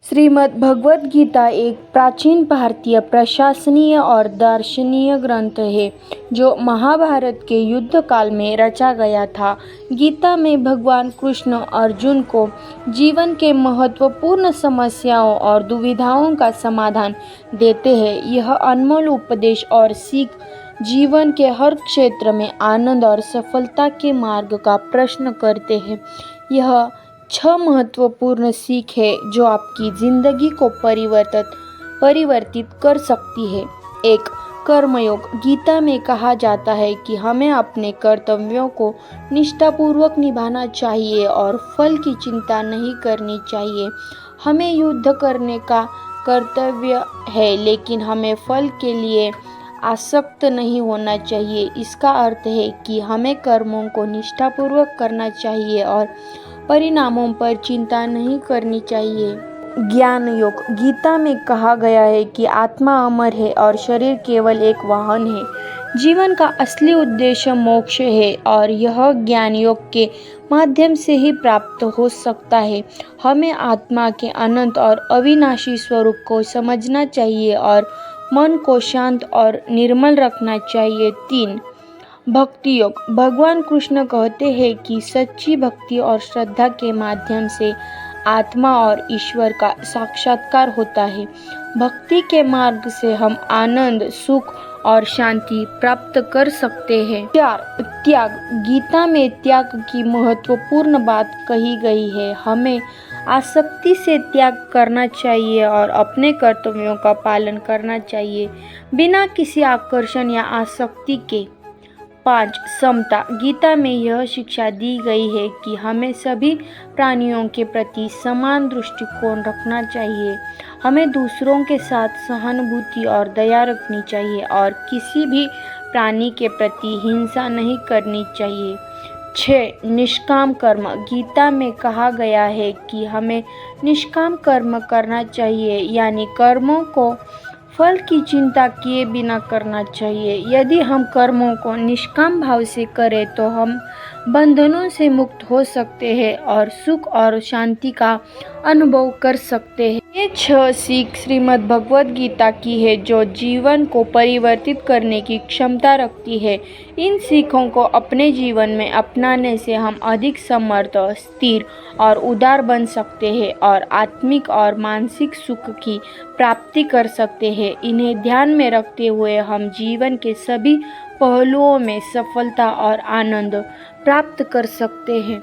श्रीमद् भगवद गीता एक प्राचीन भारतीय प्रशासनीय और दार्शनिक ग्रंथ है जो महाभारत के युद्ध काल में रचा गया था। गीता में भगवान कृष्ण अर्जुन को जीवन के महत्वपूर्ण समस्याओं और दुविधाओं का समाधान देते हैं। यह अनमोल उपदेश और सीख जीवन के हर क्षेत्र में आनंद और सफलता के मार्ग का प्रश्न करते हैं। यह 6 महत्वपूर्ण सीख है जो आपकी जिंदगी को परिवर्तित कर सकती है। 1. कर्मयोग। गीता में कहा जाता है कि हमें अपने कर्तव्यों को निष्ठापूर्वक निभाना चाहिए और फल की चिंता नहीं करनी चाहिए। हमें युद्ध करने का कर्तव्य है, लेकिन हमें फल के लिए आसक्त नहीं होना चाहिए। इसका अर्थ है कि हमें कर्मों को निष्ठापूर्वक करना चाहिए और परिणामों पर चिंता नहीं करनी चाहिए। ज्ञान योग। गीता में कहा गया है कि आत्मा अमर है और शरीर केवल एक वाहन है। जीवन का असली उद्देश्य मोक्ष है और यह ज्ञान योग के माध्यम से ही प्राप्त हो सकता है। हमें आत्मा के अनंत और अविनाशी स्वरूप को समझना चाहिए और मन को शांत और निर्मल रखना चाहिए। 3. भक्ति योग। भगवान कृष्ण कहते हैं कि सच्ची भक्ति और श्रद्धा के माध्यम से आत्मा और ईश्वर का साक्षात्कार होता है। भक्ति के मार्ग से हम आनंद, सुख और शांति प्राप्त कर सकते हैं। 4. त्याग। गीता में त्याग की महत्वपूर्ण बात कही गई है। हमें आसक्ति से त्याग करना चाहिए और अपने कर्तव्यों का पालन करना चाहिए बिना किसी आकर्षण या आसक्ति के। 5. समता। गीता में यह शिक्षा दी गई है कि हमें सभी प्राणियों के प्रति समान दृष्टिकोण रखना चाहिए। हमें दूसरों के साथ सहानुभूति और दया रखनी चाहिए और किसी भी प्राणी के प्रति हिंसा नहीं करनी चाहिए। 6. निष्काम कर्म। गीता में कहा गया है कि हमें निष्काम कर्म करना चाहिए, यानी कर्मों को फल की चिंता किए बिना करना चाहिए। यदि हम कर्मों को निष्काम भाव से करें तो हम बंधनों से मुक्त हो सकते हैं और सुख और शांति का अनुभव कर सकते हैं। ये 6 सीख श्रीमद् भगवद गीता की है जो जीवन को परिवर्तित करने की क्षमता रखती है। इन सीखों को अपने जीवन में अपनाने से हम अधिक समर्थ, स्थिर और उदार बन सकते हैं और आत्मिक और मानसिक सुख की प्राप्ति कर सकते हैं। इन्हें ध्यान में रखते हुए हम जीवन के सभी पहलुओं में सफलता और आनंद प्राप्त कर सकते हैं।